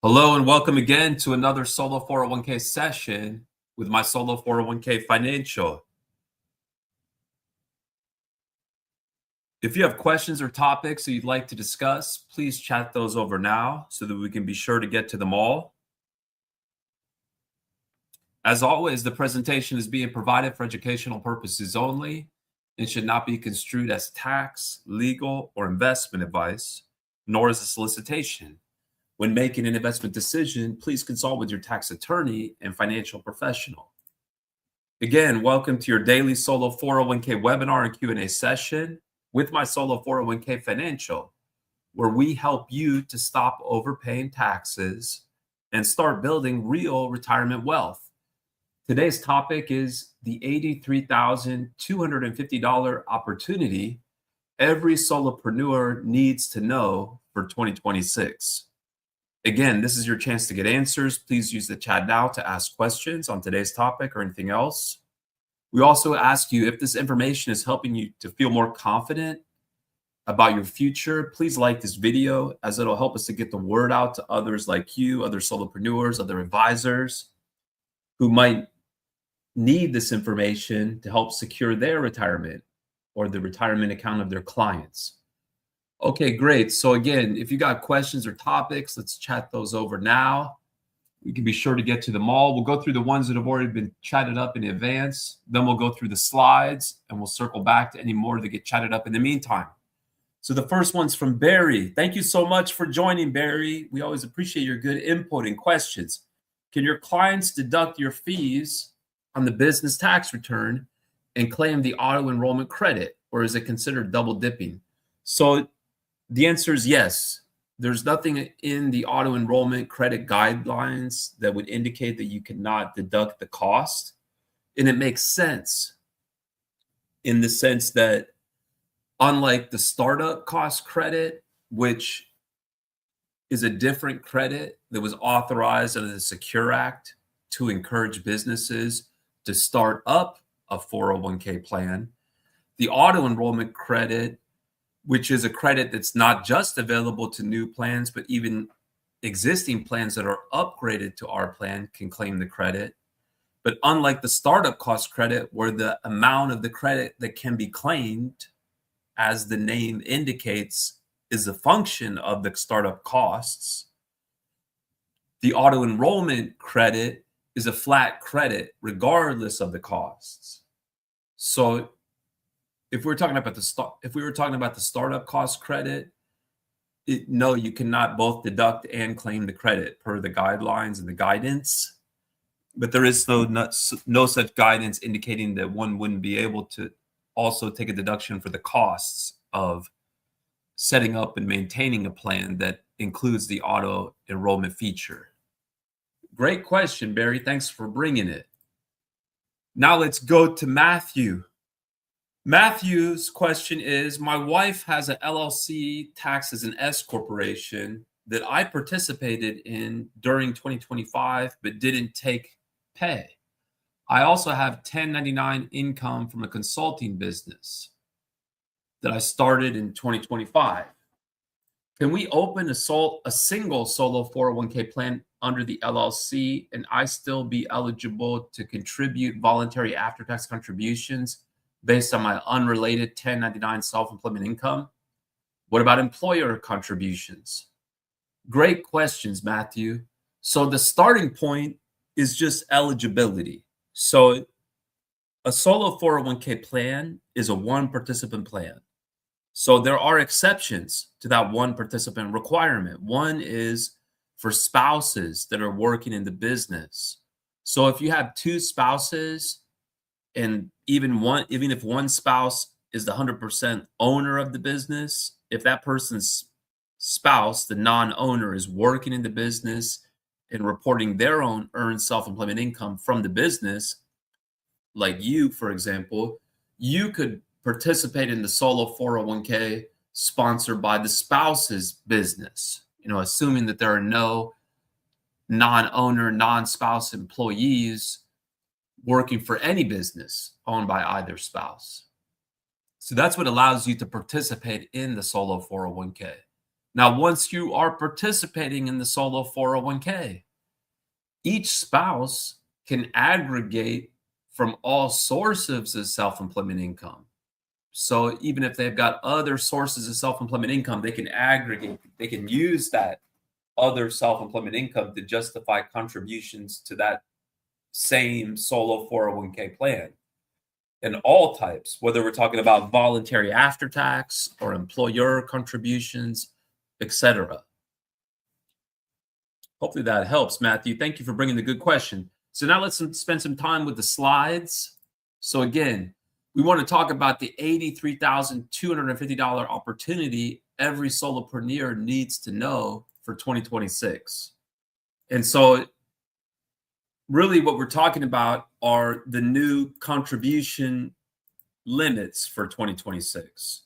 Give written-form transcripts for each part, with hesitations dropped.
Hello and welcome again to another solo 401k session with my solo 401k financial. If you have questions or topics that you'd like to discuss, please chat those over now so that we can be sure to get to them all. As always, the presentation is being provided for educational purposes only and should not be construed as tax, legal, or investment advice, nor as a solicitation. When making an investment decision, please consult with your tax attorney and financial professional. Again, welcome to your daily solo 401k webinar and Q&A session with my solo 401k financial, where we help you to stop overpaying taxes and start building real retirement wealth. Today's topic is the $83,250 opportunity every solopreneur needs to know for 2026. Again, this is your chance to get answers. Please use the chat now to ask questions on today's topic or anything else. We also ask you, if this information is helping you to feel more confident about your future, please like this video, as it'll help us to get the word out to others like you, other solopreneurs, other advisors who might need this information to help secure their retirement or the retirement account of their clients. Okay, great. So again, if you got questions or topics, let's chat those over now. We can be sure to get to them all. We'll go through the ones that have already been chatted up in advance. Then we'll go through the slides and we'll circle back to any more that get chatted up in the meantime. So the first one's from Barry. Thank you so much for joining, Barry. We always appreciate your good input and questions. Can your clients deduct your fees on the business tax return and claim the auto enrollment credit, or is it considered double dipping? So the answer is yes. There's nothing in the auto enrollment credit guidelines that would indicate that you cannot deduct the cost. And it makes sense in the sense that unlike the startup cost credit, which is a different credit that was authorized under the Secure Act to encourage businesses to start up a 401k plan, the auto enrollment credit, which is a credit that's not just available to new plans, but even existing plans that are upgraded to our plan can claim the credit. But unlike the startup cost credit, where the amount of the credit that can be claimed, as the name indicates, is a function of the startup costs, the auto enrollment credit is a flat credit regardless of the costs. So if we were talking about the startup cost credit, no, you cannot both deduct and claim the credit per the guidelines and the guidance. But there is no such guidance indicating that one wouldn't be able to also take a deduction for the costs of setting up and maintaining a plan that includes the auto enrollment feature. Great question, Barry. Thanks for bringing it. Now let's go to Matthew. Matthew's question is, my wife has an LLC taxed as an S corporation that I participated in during 2025 but didn't take pay. I also have 1099 income from a consulting business that I started in 2025. Can we open a single solo 401k plan under the LLC and I still be eligible to contribute voluntary after-tax contributions based on my unrelated 1099 self-employment income? What about employer contributions? Great questions, Matthew. So the starting point is just eligibility. So a solo 401k plan is a one participant plan. So there are exceptions to that one participant requirement. One is for spouses that are working in the business. So if you have two spouses, and even if one spouse is the 100% owner of the business, if that person's spouse, the non-owner, is working in the business and reporting their own earned self-employment income from the business, like you, for example, you could participate in the solo 401k sponsored by the spouse's business, assuming that there are no non-owner, non-spouse employees working for any business owned by either spouse. So that's what allows you to participate in the solo 401k. Now, once you are participating in the solo 401k, each spouse can aggregate from all sources of self-employment income. So even if they've got other sources of self-employment income, they can aggregate, they can use that other self-employment income to justify contributions to that same solo 401k plan. And all types, whether we're talking about voluntary after tax or employer contributions, etc. Hopefully that helps, Matthew. Thank you for bringing the good question. So now let's spend some time with the slides. So again, we want to talk about the $83,250 opportunity every solopreneur needs to know for 2026. And so really what we're talking about are the new contribution limits for 2026.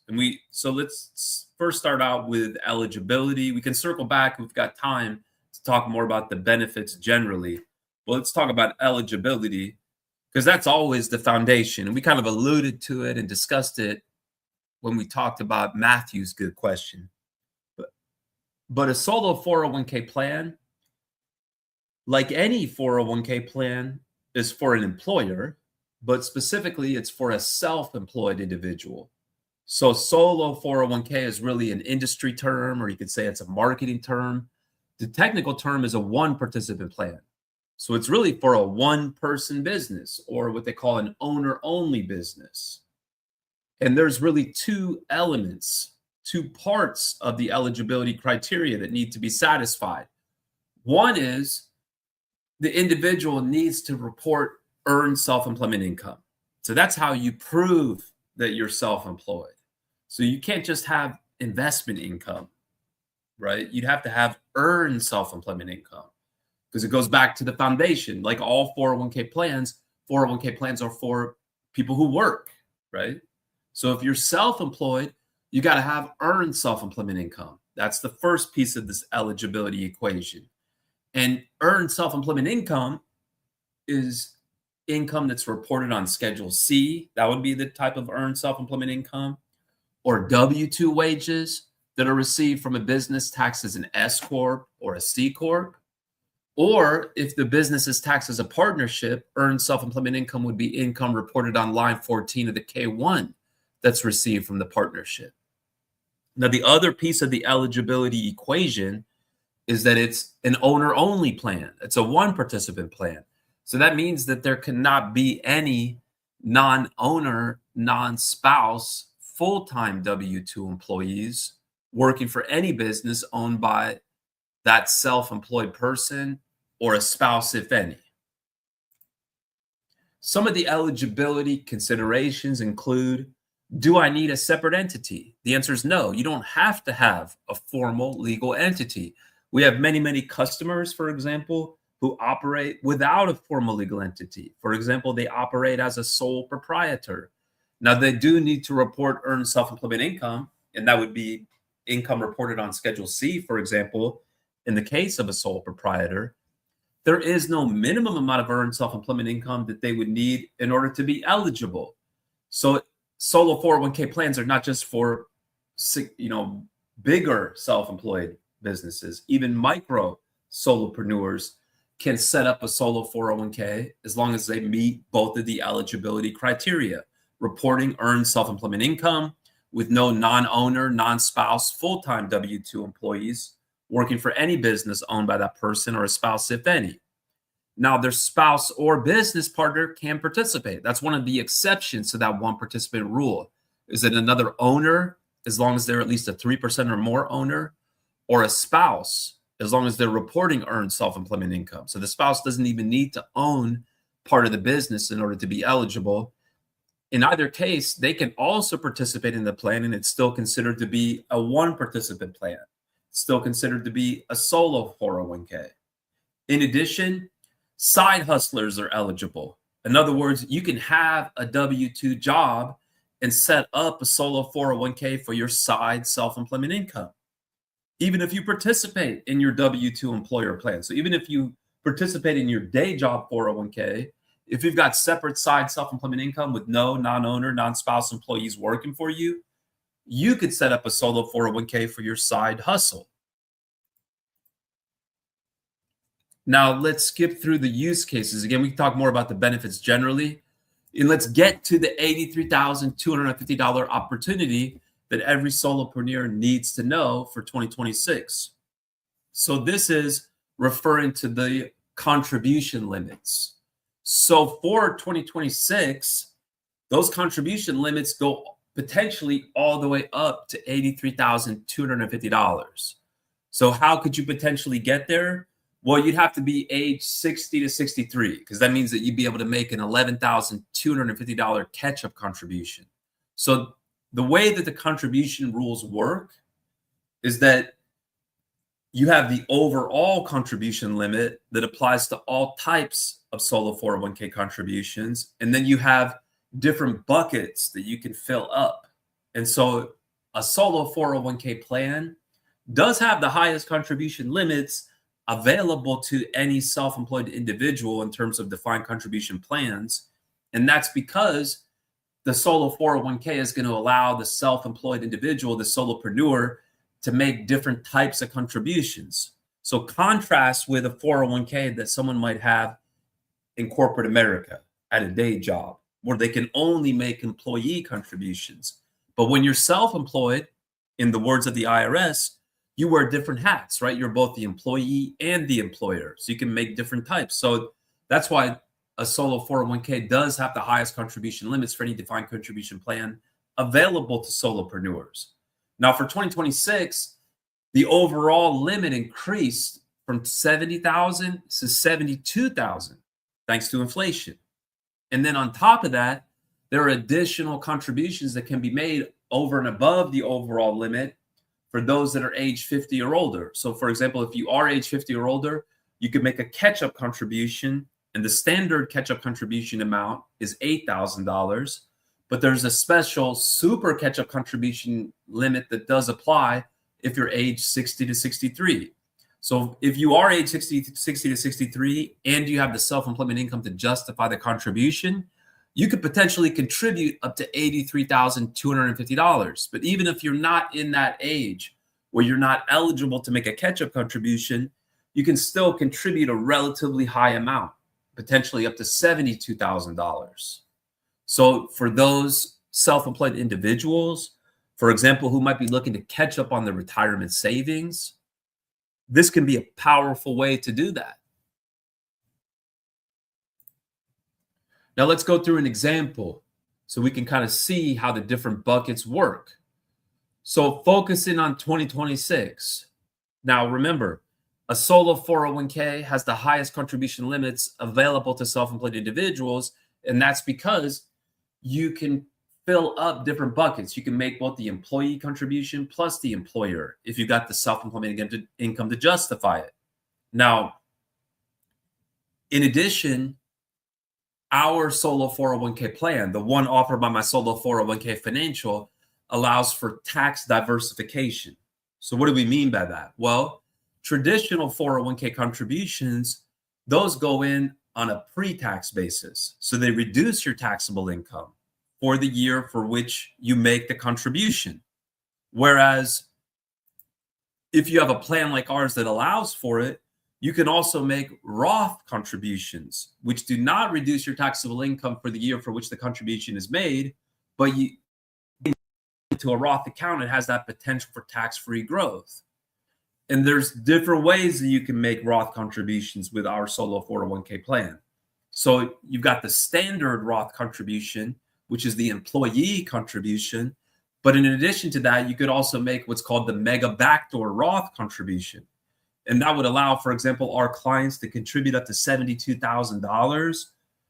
So let's first start out with eligibility. We can circle back. We've got time to talk more about the benefits generally. But let's talk about eligibility, because that's always the foundation. And we kind of alluded to it and discussed it when we talked about Matthew's good question. But a solo 401k plan, like any 401k plan, is for an employer, but specifically it's for a self-employed individual. So solo 401k is really an industry term, or you could say it's a marketing term. The technical term is a one participant plan. So it's really for a one-person business, or what they call an owner-only business. And there's really two elements, two parts of the eligibility criteria that need to be satisfied. One is the individual needs to report earned self-employment income. So that's how you prove that you're self-employed. So you can't just have investment income, right? You'd have to have earned self-employment income, because it goes back to the foundation. Like all 401k plans are for people who work, right? So if you're self-employed, you got to have earned self-employment income. That's the first piece of this eligibility equation. And earned self-employment income is income that's reported on Schedule C. That would be the type of earned self-employment income. Or W-2 wages that are received from a business taxed as an S Corp or a C Corp. Or if the business is taxed as a partnership, earned self-employment income would be income reported on line 14 of the K-1 that's received from the partnership. Now, the other piece of the eligibility equation is that it's an owner-only plan. It's a one-participant plan. So that means that there cannot be any non-owner, non-spouse, full-time W-2 employees working for any business owned by that self-employed person or a spouse, if any. Some of the eligibility considerations include, do I need a separate entity? The answer is no. You don't have to have a formal legal entity. We have many, many customers, for example, who operate without a formal legal entity. For example, they operate as a sole proprietor. Now, they do need to report earned self-employment income, and that would be income reported on Schedule C, for example. In the case of a sole proprietor, there is no minimum amount of earned self-employment income that they would need in order to be eligible. So solo 401k plans are not just for, bigger self-employed businesses. Even micro solopreneurs can set up a solo 401k as long as they meet both of the eligibility criteria: reporting earned self-employment income with no non-owner, non-spouse, full-time W-2 employees working for any business owned by that person or a spouse, if any. Now, their spouse or business partner can participate. That's one of the exceptions to that one participant rule, is that another owner, as long as they're at least a 3% or more owner, or a spouse, as long as they're reporting earned self-employment income. So the spouse doesn't even need to own part of the business in order to be eligible. In either case, they can also participate in the plan, and it's still considered to be a one participant plan. It's still considered to be a solo 401k. In addition, side hustlers are eligible. In other words, you can have a W-2 job and set up a solo 401k for your side self-employment income, even if you participate in your W-2 employer plan. So even if you participate in your day job 401k, if you've got separate side self-employment income with no non-owner, non-spouse employees working for you, you could set up a solo 401k for your side hustle. Now, let's skip through the use cases. Again, we can talk more about the benefits generally. And let's get to the $83,250 opportunity that every solopreneur needs to know for 2026. So this is referring to the contribution limits. So for 2026, those contribution limits go potentially all the way up to $83,250. So how could you potentially get there? Well, you'd have to be age 60 to 63, because that means that you'd be able to make an $11,250 catch-up contribution. So the way that the contribution rules work is that you have the overall contribution limit that applies to all types of solo 401k contributions. And then you have different buckets that you can fill up. And so a solo 401k plan does have the highest contribution limits available to any self-employed individual in terms of defined contribution plans. And that's because the solo 401k is going to allow the self-employed individual, the solopreneur, to make different types of contributions. So contrast with a 401k that someone might have in corporate America at a day job, where they can only make employee contributions. But when you're self-employed, in the words of the IRS, you wear different hats, right? You're both the employee and the employer. So you can make different types. So that's why a solo 401k does have the highest contribution limits for any defined contribution plan available to solopreneurs. Now for 2026, the overall limit increased from 70,000 to 72,000, thanks to inflation. And then on top of that, there are additional contributions that can be made over and above the overall limit for those that are age 50 or older. So for example, if you are age 50 or older, you could make a catch-up contribution, and the standard catch-up contribution amount is $8,000. But there's a special super catch-up contribution limit that does apply if you're age 60 to 63. So if you are age 60 to 63 and you have the self-employment income to justify the contribution, you could potentially contribute up to $83,250. But even if you're not in that age where you're not eligible to make a catch-up contribution, you can still contribute a relatively high amount, potentially up to $72,000. So for those self-employed individuals, for example, who might be looking to catch up on their retirement savings, this can be a powerful way to do that. Now let's go through an example so we can kind of see how the different buckets work. So focusing on 2026. Now remember, a solo 401k has the highest contribution limits available to self-employed individuals, and that's because you can fill up different buckets. You can make both the employee contribution plus the employer if you got the self-employment income to justify it. Now, in addition, our solo 401k plan, the one offered by my solo 401k financial, allows for tax diversification. So what do we mean by that? Well, traditional 401k contributions, those go in on a pre-tax basis. So they reduce your taxable income for the year for which you make the contribution. Whereas if you have a plan like ours that allows for it, you can also make Roth contributions, which do not reduce your taxable income for the year for which the contribution is made, but you into a Roth account, it has that potential for tax-free growth. And there's different ways that you can make Roth contributions with our solo 401k plan. So you've got the standard Roth contribution, which is the employee contribution. But in addition to that, you could also make what's called the mega backdoor Roth contribution. And that would allow, for example, our clients to contribute up to $72,000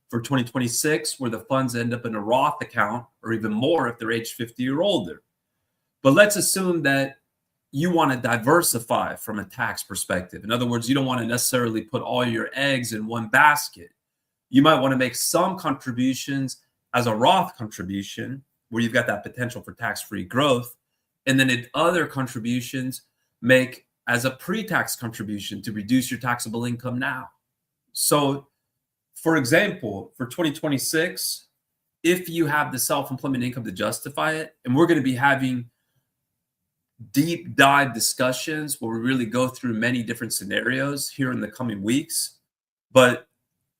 for 2026, where the funds end up in a Roth account, or even more if they're age 50 or older. But let's assume that you want to diversify from a tax perspective. In other words, you don't want to necessarily put all your eggs in one basket. You might want to make some contributions as a Roth contribution, where you've got that potential for tax-free growth. And then in other contributions, make as a pre-tax contribution to reduce your taxable income now. So, for example, for 2026, if you have the self-employment income to justify it, and we're going to be having deep dive discussions where we really go through many different scenarios here in the coming weeks, but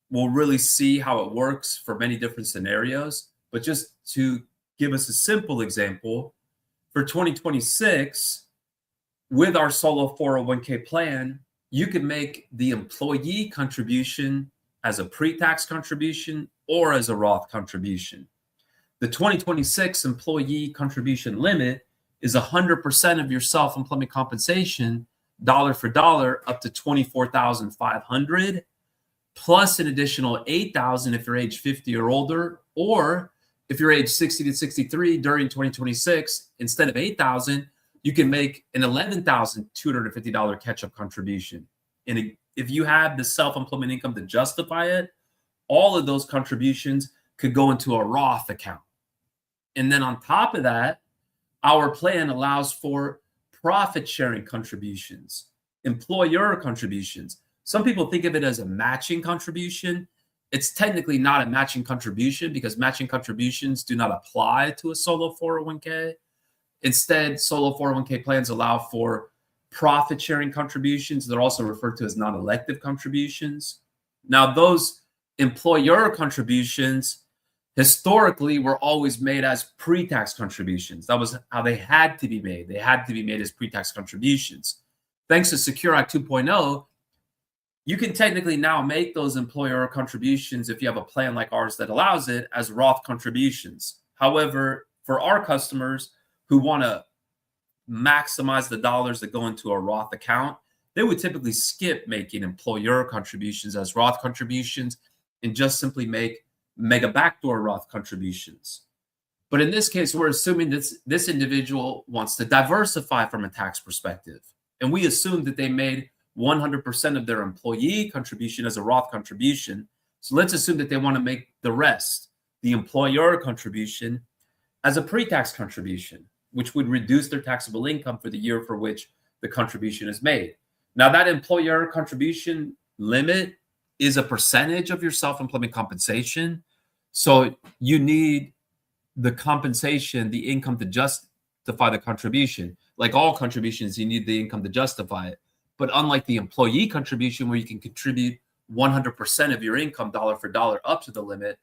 we'll really see how it works for many different scenarios. But just to give us a simple example, for 2026, with our solo 401k plan, you can make the employee contribution as a pre-tax contribution or as a Roth contribution. The 2026 employee contribution limit is 100% of your self-employment compensation, dollar for dollar, up to $24,500, plus an additional $8,000 if you're age 50 or older, or if you're age 60 to 63 during 2026, instead of $8,000, you can make an $11,250 catch-up contribution. And if you have the self-employment income to justify it, all of those contributions could go into a Roth account. And then on top of that, our plan allows for profit-sharing contributions, employer contributions. Some people think of it as a matching contribution. It's technically not a matching contribution because matching contributions do not apply to a solo 401k. Instead, solo 401k plans allow for profit-sharing contributions. They're also referred to as non-elective contributions. Now, those employer contributions historically were always made as pre-tax contributions. That was how they had to be made. They had to be made as pre-tax contributions. Thanks to Secure Act 2.0, you can technically now make those employer contributions, if you have a plan like ours that allows it, as Roth contributions. However, for our customers who want to maximize the dollars that go into a Roth account, they would typically skip making employer contributions as Roth contributions and just simply make mega backdoor Roth contributions. But in this case, we're assuming that this individual wants to diversify from a tax perspective. And we assume that they made 100% of their employee contribution as a Roth contribution. So let's assume that they want to make the rest, the employer contribution, as a pre-tax contribution, which would reduce their taxable income for the year for which the contribution is made. Now, that employer contribution limit is a percentage of your self-employment compensation. So you need the compensation, the income to justify the contribution. Like all contributions, you need the income to justify it. But unlike the employee contribution, where you can contribute 100% of your income dollar for dollar up to the limit,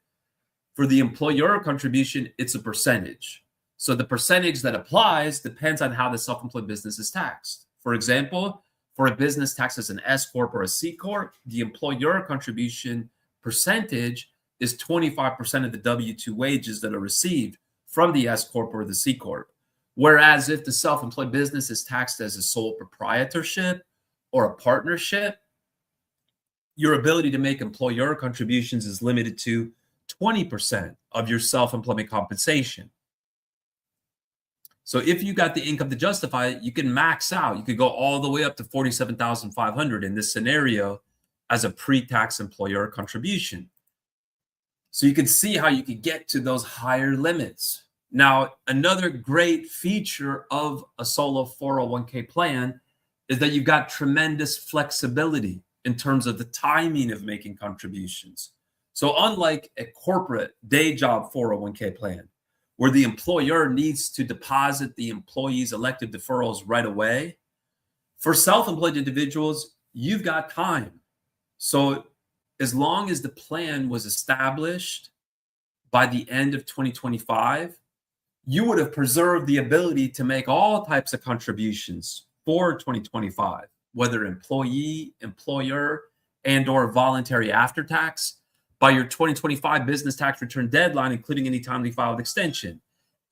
for the employer contribution, it's a percentage. So the percentage that applies depends on how the self-employed business is taxed. For example, for a business taxed as an S Corp or a C Corp, the employer contribution percentage is 25% of the W-2 wages that are received from the S Corp or the C Corp. Whereas if the self-employed business is taxed as a sole proprietorship or a partnership, your ability to make employer contributions is limited to 20% of your self-employment compensation. So if you got the income to justify it, you can max out. You could go all the way up to $47,500 in this scenario as a pre-tax employer contribution. So you can see how you could get to those higher limits. Now, another great feature of a solo 401k plan is that you've got tremendous flexibility in terms of the timing of making contributions. So unlike a corporate day job 401k plan, where the employer needs to deposit the employee's elective deferrals right away, for self-employed individuals, you've got time. So as long as the plan was established by the end of 2025, you would have preserved the ability to make all types of contributions for 2025, whether employee, employer, and or voluntary after tax, by your 2025 business tax return deadline, including any timely filed extension.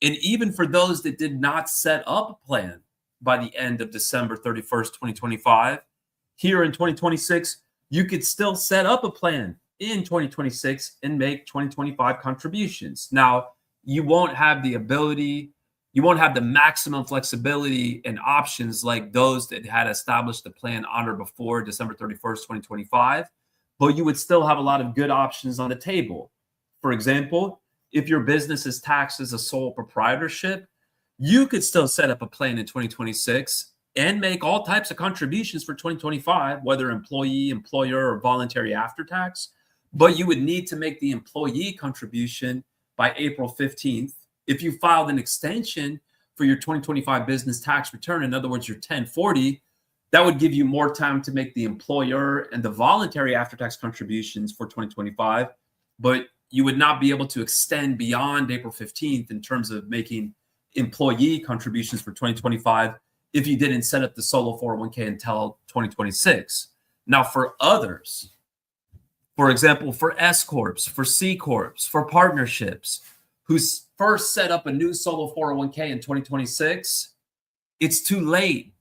And even for those that did not set up a plan by the end of December 31st, 2025, here in 2026, you could still set up a plan in 2026 and make 2025 contributions. Now, you won't have the ability, you won't have the maximum flexibility and options like those that had established the plan on or before December 31st, 2025, but you would still have a lot of good options on the table. For example, if your business is taxed as a sole proprietorship, you could still set up a plan in 2026 and make all types of contributions for 2025, whether employee, employer, or voluntary after tax, but you would need to make the employee contribution by April 15th. If you filed an extension for your 2025 business tax return, in other words, your 1040, that would give you more time to make the employer and the voluntary after-tax contributions for 2025, but you would not be able to extend beyond April 15th in terms of making employee contributions for 2025 if you didn't set up the solo 401k until 2026. Now, for others, for example, for S Corps, for C Corps, for partnerships, who first set up a new solo 401k in 2026, it's too late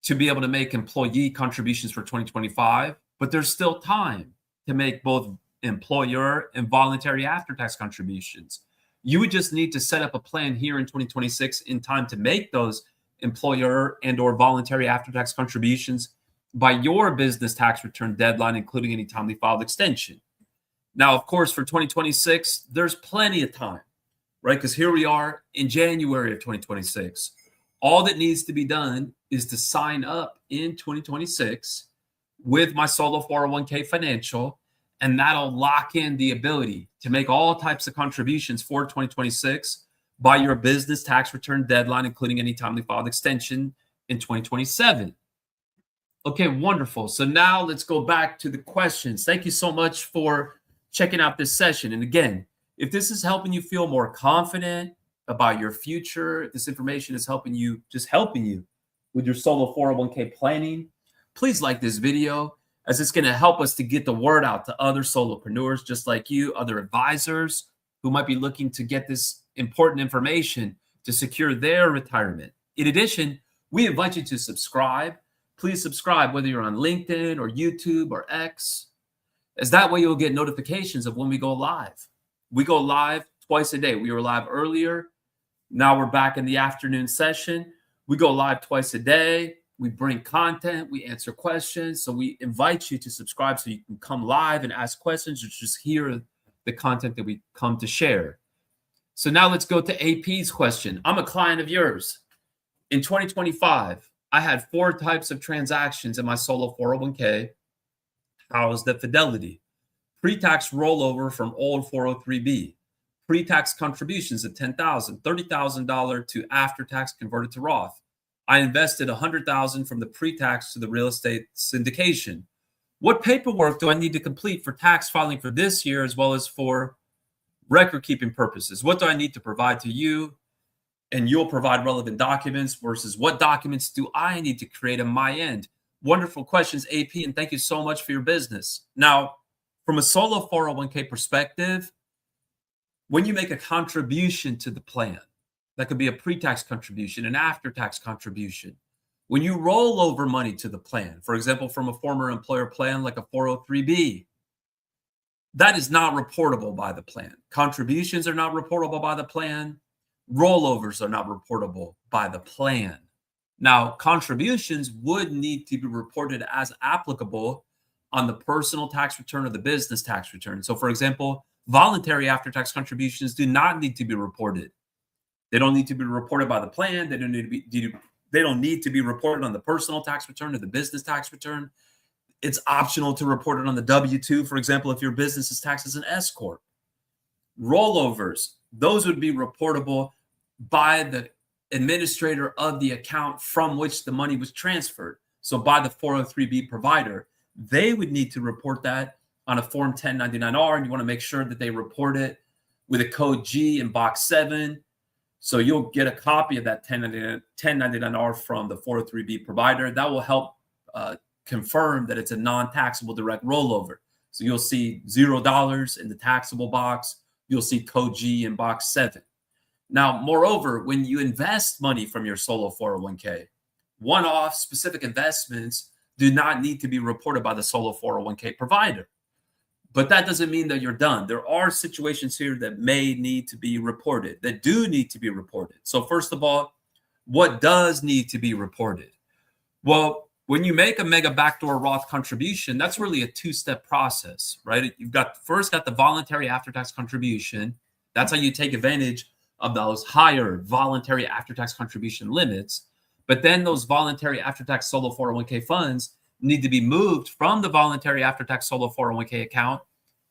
to be able to make employee contributions for 2025, but there's still time to make both employer and voluntary after-tax contributions. You would just need to set up a plan here in 2026 in time to make those employer and or voluntary after-tax contributions by your business tax return deadline, including any timely filed extension. Now, of course, for 2026, there's plenty of time, right? Because here we are in January of 2026. All that needs to be done is to sign up in 2026 with my solo 401k financial, and that'll lock in the ability to make all types of contributions for 2026 by your business tax return deadline, including any timely filed extension in 2027. Okay, wonderful. So now let's go back to the questions. Thank you so much for checking out this session. And again, if this is helping you feel more confident about your future, if this information is helping you with your solo 401k planning, please like this video, as it's going to help us to get the word out to other solopreneurs just like you, other advisors who might be looking to get this important information to secure their retirement. In addition, we invite you to subscribe. Please subscribe, whether you're on LinkedIn or YouTube or X, as that way you'll get notifications of when we go live. We go live twice a day. We were live earlier. Now we're back in the afternoon session. We go live twice a day. We bring content. We answer questions. So we invite you to subscribe so you can come live and ask questions or just hear the content that we come to share. So now let's go to AP's question. I'm a client of yours. In 2025, I had 4 types of transactions in my solo 401k housed at Fidelity. Pre-tax rollover from old 403b. Pre-tax contributions of $10,000, $30,000 to after-tax converted to Roth. I invested $100,000 from the pre-tax to the real estate syndication. What paperwork do I need to complete for tax filing for this year as well as for record-keeping purposes? What do I need to provide to you? And you'll provide relevant documents versus what documents do I need to create on my end? Wonderful questions, AP, and thank you so much for your business. Now, from a solo 401k perspective, when you make a contribution to the plan, that could be a pre-tax contribution, an after-tax contribution. When you roll over money to the plan, for example, from a former employer plan like a 403b, that is not reportable by the plan. Contributions are not reportable by the plan. Rollovers are not reportable by the plan. Now, contributions would need to be reported as applicable on the personal tax return or the business tax return. So, for example, voluntary after-tax contributions do not need to be reported. They don't need to be reported by the plan. They don't need to be reported on the personal tax return or the business tax return. It's optional to report it on the W-2, for example, if your business is taxed as an S Corp. Rollovers, those would be reportable by the administrator of the account from which the money was transferred. So by the 403b provider, they would need to report that on a Form 1099-R, and you want to make sure that they report it with a code G in box 7. So you'll get a copy of that 1099-R from the 403b provider. That will help confirm that it's a non-taxable direct rollover. So you'll see $0 in the taxable box. You'll see code G in box 7. Now, moreover, when you invest money from your solo 401k, one-off specific investments do not need to be reported by the solo 401k provider. But that doesn't mean that you're done. There are situations here that may need to be reported, that do need to be reported. So first of all, what does need to be reported? Well, when you make a mega backdoor Roth contribution, that's really a 2-step process, right? You've got the voluntary after-tax contribution. That's how you take advantage of those higher voluntary after-tax contribution limits. But then those voluntary after-tax solo 401k funds need to be moved from the voluntary after-tax solo 401k account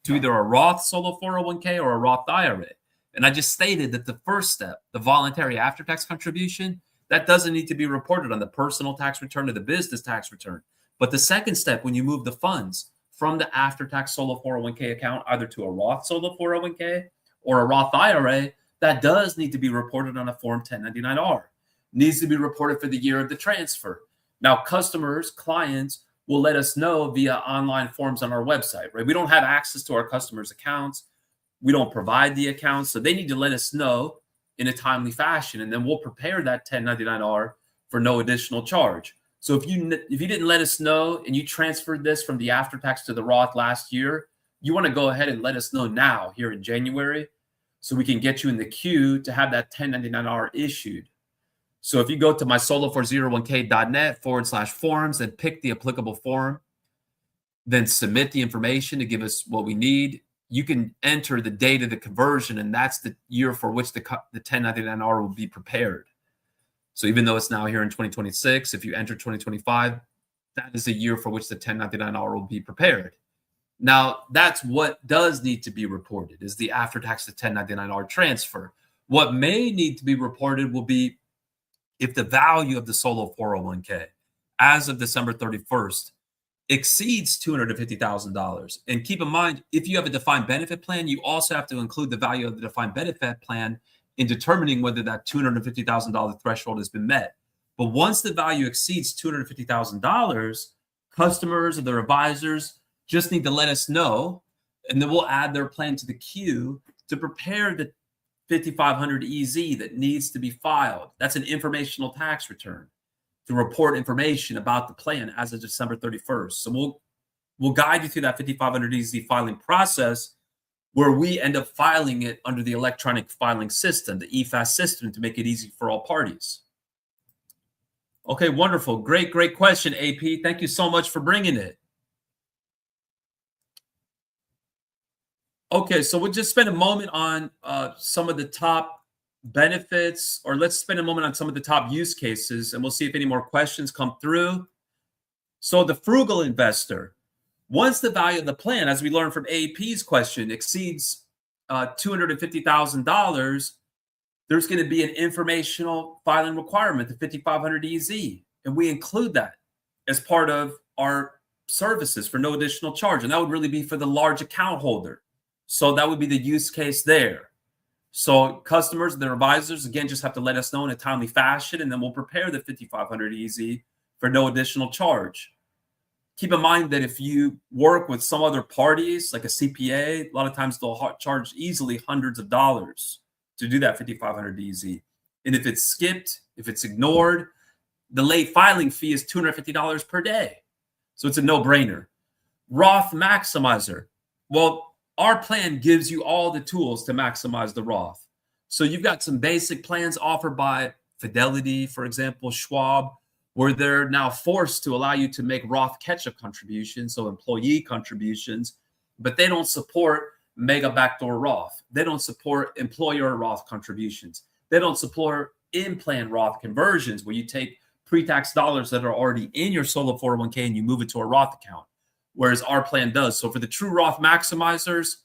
to either a Roth solo 401k or a Roth IRA. And I just stated that the first step, the voluntary after-tax contribution, that doesn't need to be reported on the personal tax return or the business tax return. But the second step, when you move the funds from the after-tax solo 401k account either to a Roth solo 401k or a Roth IRA, that does need to be reported on a Form 1099-R. Needs to be reported for the year of the transfer. Now, customers, clients will let us know via online forms on our website, right? We don't have access to our customers' accounts. We don't provide the accounts, so they need to let us know in a timely fashion, and then we'll prepare that 1099-R for no additional charge. So if you didn't let us know and you transferred this from the after-tax to the Roth last year, you want to go ahead and let us know now here in January so we can get you in the queue to have that 1099-R issued. So if you go to mysolo401k.net/forms and pick the applicable form, then submit the information to give us what we need, you can enter the date of the conversion, and that's the year for which the 1099-R will be prepared. So even though it's now here in 2026, if you enter 2025, that is the year for which the 1099-R will be prepared. Now, that's what does need to be reported, is the after-tax to 1099-R transfer. What may need to be reported will be if the value of the solo 401k as of December 31st exceeds $250,000. And keep in mind, if you have a defined benefit plan, you also have to include the value of the defined benefit plan in determining whether that $250,000 threshold has been met. But once the value exceeds $250,000, customers or their advisors just need to let us know, and then we'll add their plan to the queue to prepare the 5500 EZ that needs to be filed. That's an informational tax return to report information about the plan as of December 31st. So we'll guide you through that 5500 EZ filing process, where we end up filing it under the electronic filing system, the EFAS system, to make it easy for all parties. Okay, wonderful. Great question, AP. Thank you so much for bringing it. Okay, so we'll just spend a moment on some of the top benefits, or let's spend a moment on some of the top use cases, and we'll see if any more questions come through. So the frugal investor, once the value of the plan, as we learned from AP's question, exceeds $250,000, there's going to be an informational filing requirement, the 5500 EZ, and we include that as part of our services for no additional charge, and that would really be for the large account holder. So that would be the use case there. So customers, their advisors, again, just have to let us know in a timely fashion, and then we'll prepare the 5500 EZ for no additional charge. Keep in mind that if you work with some other parties, like a CPA, a lot of times they'll charge easily hundreds of dollars to do that 5500 EZ. And if it's skipped, if it's ignored, the late filing fee is $250 per day. So it's a no-brainer. Roth Maximizer. Well, our plan gives you all the tools to maximize the Roth. So you've got some basic plans offered by Fidelity, for example, Schwab, where they're now forced to allow you to make Roth catch-up contributions, so employee contributions, but they don't support mega backdoor Roth. They don't support employer Roth contributions. They don't support in-plan Roth conversions, where you take pre-tax dollars that are already in your solo 401k and you move it to a Roth account, whereas our plan does. So for the true Roth maximizers,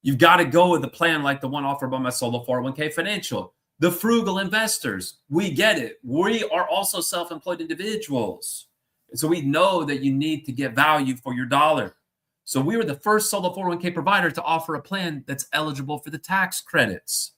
you've got to go with a plan like the one offered by my solo 401k Financial. The frugal investors, we get it. We are also self-employed individuals. And so we know that you need to get value for your dollar. So we were the first solo 401k provider to offer a plan that's eligible for the tax credits.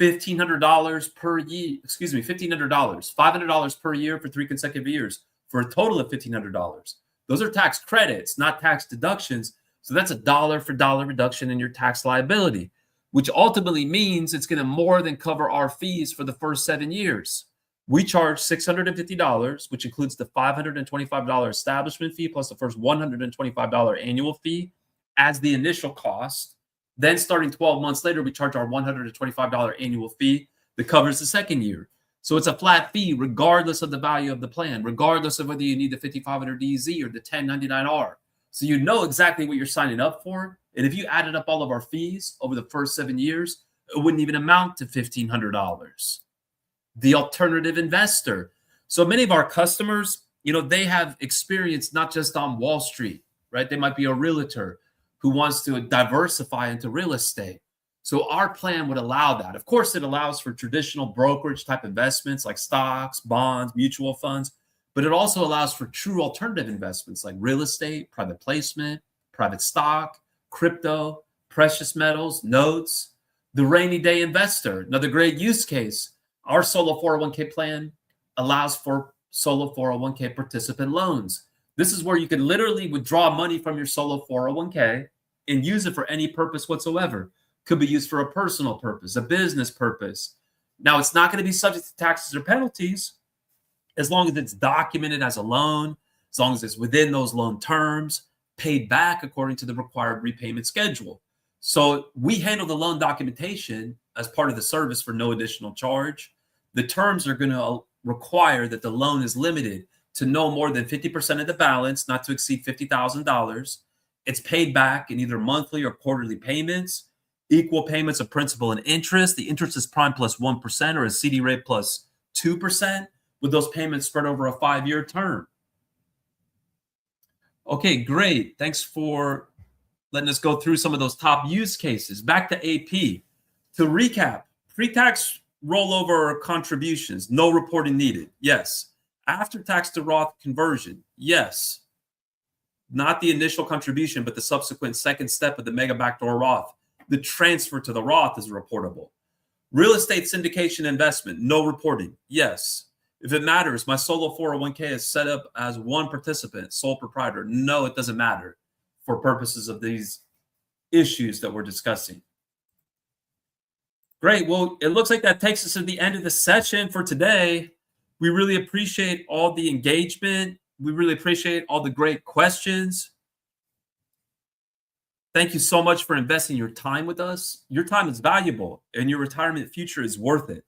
$1,500 per year, $1,500, $500 per year for 3 consecutive years, for a total of $1,500. Those are tax credits, not tax deductions. So that's a dollar for dollar reduction in your tax liability, which ultimately means it's going to more than cover our fees for the first 7 years. We charge $650, which includes the $525 establishment fee plus the first $125 annual fee as the initial cost. Then starting 12 months later, we charge our $125 annual fee that covers the second year. So it's a flat fee regardless of the value of the plan, regardless of whether you need the 5500 EZ or the 1099-R. So you know exactly what you're signing up for. And if you added up all of our fees over the first 7 years, it wouldn't even amount to $1,500. The alternative investor. So many of our customers, they have experience not just on Wall Street, right? They might be a realtor who wants to diversify into real estate. So our plan would allow that. Of course, it allows for traditional brokerage type investments like stocks, bonds, mutual funds, but it also allows for true alternative investments like real estate, private placement, private stock, crypto, precious metals, notes, the rainy day investor. Another great use case. Our solo 401k plan allows for solo 401k participant loans. This is where you can literally withdraw money from your solo 401k and use it for any purpose whatsoever. Could be used for a personal purpose, a business purpose. Now, it's not going to be subject to taxes or penalties as long as it's documented as a loan, as long as it's within those loan terms, paid back according to the required repayment schedule. So we handle the loan documentation as part of the service for no additional charge. The terms are going to require that the loan is limited to no more than 50% of the balance, not to exceed $50,000. It's paid back in either monthly or quarterly payments, equal payments of principal and interest. The interest is prime plus 1% or a CD rate plus 2%, with those payments spread over a 5-year term. Okay, great. Thanks for letting us go through some of those top use cases. Back to AP. To recap, pre-tax rollover contributions, no reporting needed. Yes. After-tax to Roth conversion. Yes. Not the initial contribution, but the subsequent second step of the mega backdoor Roth. The transfer to the Roth is reportable. Real estate syndication investment, no reporting. Yes. If it matters, my solo 401k is set up as one participant, sole proprietor. No, it doesn't matter for purposes of these issues that we're discussing. Great. Well, it looks like that takes us to the end of the session for today. We really appreciate all the engagement. We really appreciate all the great questions. Thank you so much for investing your time with us. Your time is valuable and your retirement future is worth it.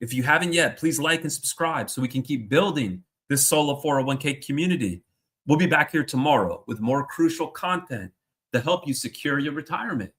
If you haven't yet, please like and subscribe so we can keep building this solo 401k community. We'll be back here tomorrow with more crucial content to help you secure your retirement.